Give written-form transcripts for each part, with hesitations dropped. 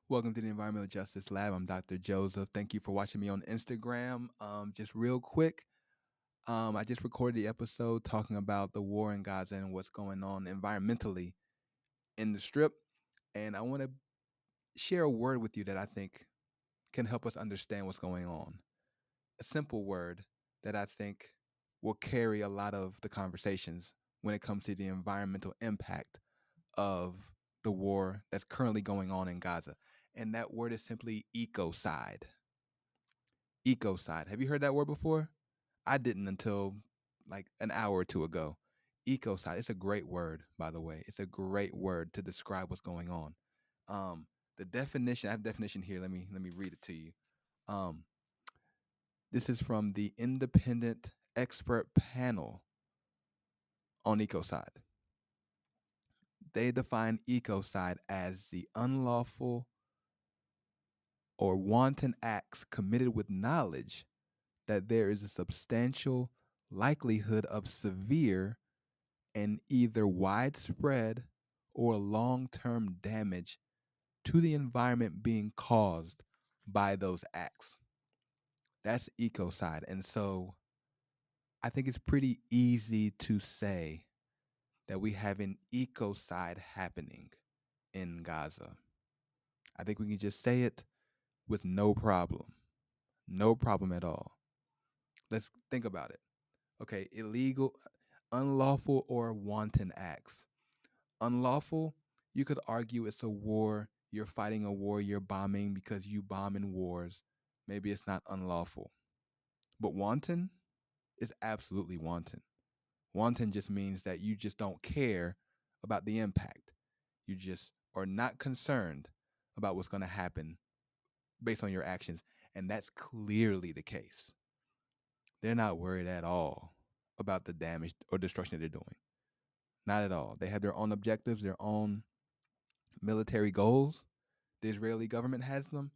Welcome to the Environmental Justice Lab. I'm Dr. Joseph. Thank you for watching me on Instagram. Just real quick, I just recorded the episode talking about the war in Gaza and what's going on environmentally in the Strip. And I want to share a word with you that I think can help us understand what's going on. A simple word that I think will carry a lot of the conversations when it comes to the environmental impact of the war that's currently going on in Gaza. And that word is simply ecocide. Ecocide. Have you heard that word before? I didn't until like an hour or two ago. Ecocide. It's a great word, by the way. It's a great word to describe what's going on. Um, the definition. I have a definition here. Let me read it to you. Um, this is from the Independent Expert Panel on Ecocide. They define ecocide as the unlawful or wanton acts committed with knowledge that there is a substantial likelihood of severe and either widespread or long term damage to the environment being caused by those acts. That's ecocide. And so I think it's pretty easy to say that we have an ecocide happening in Gaza. I think we can just say it with no problem. No problem at all. Let's think about it. Okay, illegal, unlawful, or wanton acts. Unlawful, you could argue it's a war. You're fighting a war, you're bombing because you bomb in wars. Maybe it's not unlawful. But wanton is absolutely wanton. Wanton just means that you just don't care about the impact. You just are not concerned about what's going to happen based on your actions. And that's clearly the case. They're not worried at all about the damage or destruction that they're doing. Not at all. They have their own objectives, their own military goals. The Israeli government has them,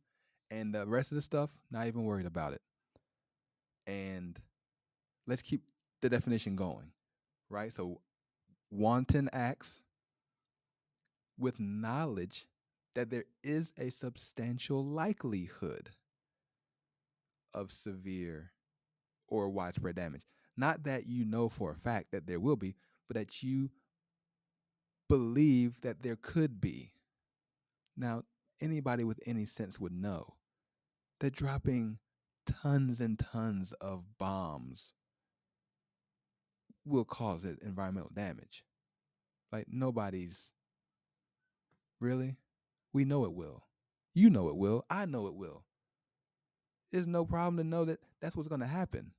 and the rest of the stuff, not even worried about it. And let's keep the definition going, right? So, wanton acts with knowledge that there is a substantial likelihood of severe or widespread damage. Not that you know for a fact that there will be, but that you believe that there could be. Now, anybody with any sense would know that dropping tons and tons of bombs will cause it environmental damage. Like nobody's really. We know it will. You know it will. I know it will. There's no problem to know that that's what's going to happen.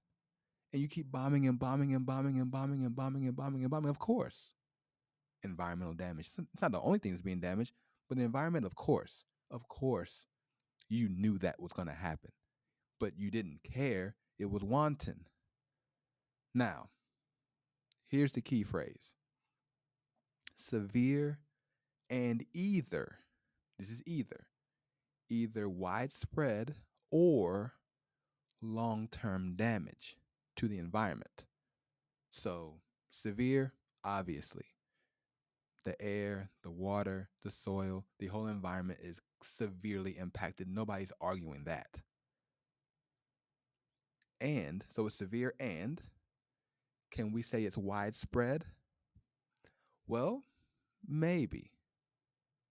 And you keep bombing and bombing and bombing and bombing and bombing and bombing and bombing. Of course, environmental damage. It's not the only thing that's being damaged, but the environment, of course, you knew that was going to happen, but you didn't care. It was wanton. Now, here's the key phrase: severe and either. This is either widespread or long-term damage to the environment. So, severe, obviously, the air, the water, the soil, the whole environment is severely impacted. Nobody's arguing that. And so it's severe, and can we say it's widespread? Well, maybe,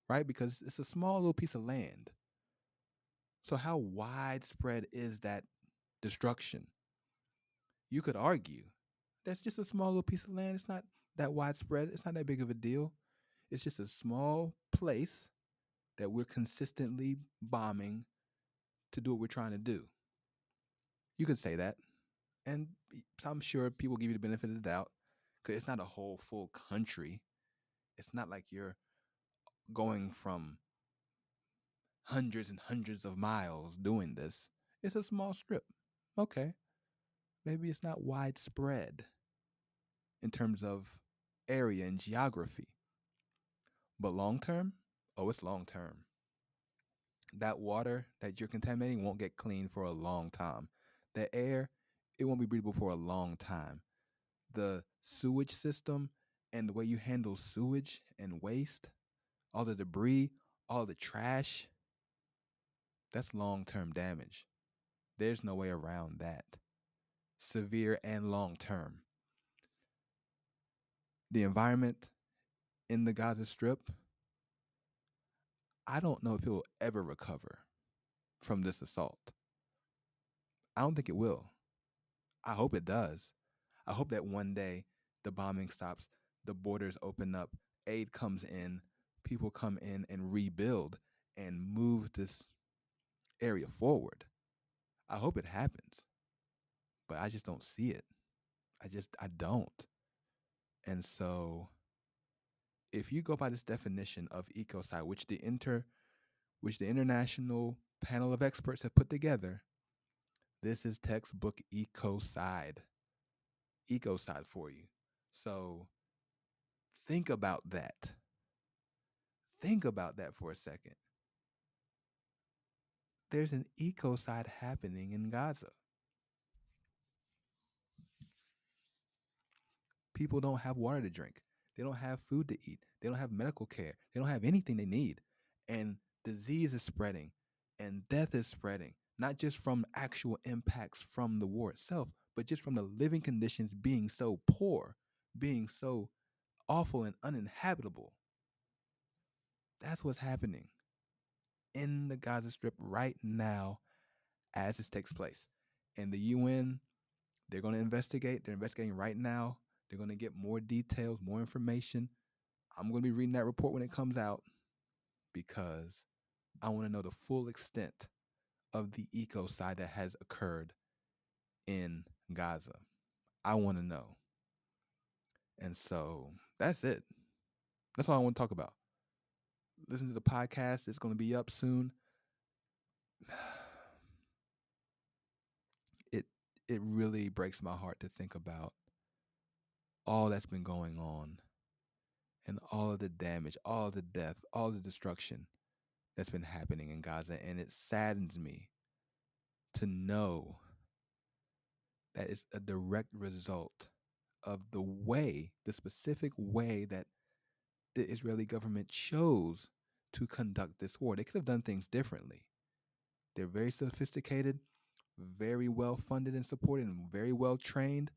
right? Because it's a small little piece of land. So, how widespread is that destruction? You could argue that's just a small little piece of land. It's not that widespread. It's not that big of a deal. It's just a small place that we're consistently bombing to do what we're trying to do. You could say that. And I'm sure people give you the benefit of the doubt because it's not a whole full country. It's not like you're going from hundreds and hundreds of miles doing this. It's a small strip. Okay. Maybe it's not widespread in terms of area and geography. But long term, oh, it's long term. That water that you're contaminating won't get clean for a long time. The air, it won't be breathable for a long time. The sewage system and the way you handle sewage and waste, all the debris, all the trash, That's long-term damage. There's no way around that. Severe and long-term. The environment in the Gaza Strip, I don't know if it will ever recover from this assault. I don't think it will. I hope it does. I hope that one day the bombing stops, the borders open up, aid comes in, people come in and rebuild and move this area forward. I hope it happens, but I just don't see it. I don't. And so if you go by this definition of ecocide, which the international panel of experts have put together, this is textbook ecocide. Ecocide for you. So think about that. Think about that for a second. There's an ecocide happening in Gaza. People don't have water to drink. They don't have food to eat. They don't have medical care. They don't have anything they need. And disease is spreading and death is spreading, not just from actual impacts from the war itself, but just from the living conditions being so poor, being so awful and uninhabitable. That's what's happening in the Gaza Strip right now as this takes place. And the UN, they're going to investigate. They're investigating right now. They're going to get more details, more information. I'm going to be reading that report when it comes out because I want to know the full extent of the ecocide that has occurred in Gaza. I want to know. And so that's it. That's all I want to talk about. Listen to the podcast. It's going to be up soon. It it really breaks my heart to think about all that's been going on and all of the damage, all of the death, all the destruction that's been happening in Gaza. And it saddens me to know that it's a direct result of the specific way that the Israeli government chose to conduct this war. They could have done things differently. They're very sophisticated, very well funded and supported, and very well trained.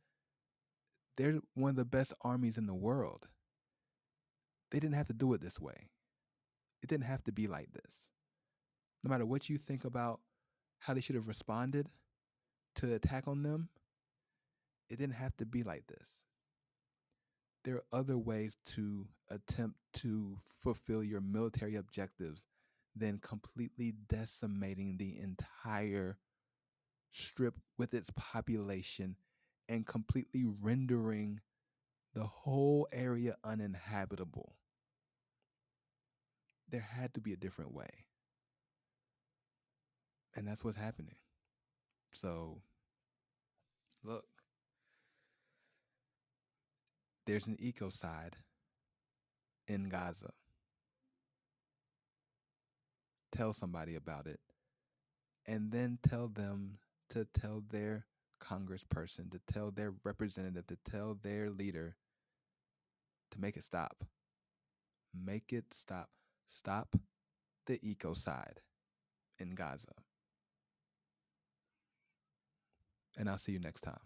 They're one of the best armies in the world. They didn't have to do it this way. It didn't have to be like this. No matter what you think about how they should have responded to attack on them, it didn't have to be like this. There are other ways to attempt to fulfill your military objectives than completely decimating the entire strip with its population and completely rendering the whole area uninhabitable. There had to be a different way. And that's what's happening. So, look, there's an ecocide in Gaza. Tell somebody about it. And then tell them to tell their congressperson, to tell their representative, to tell their leader to make it stop. Make it stop. Stop the ecocide in Gaza. And I'll see you next time.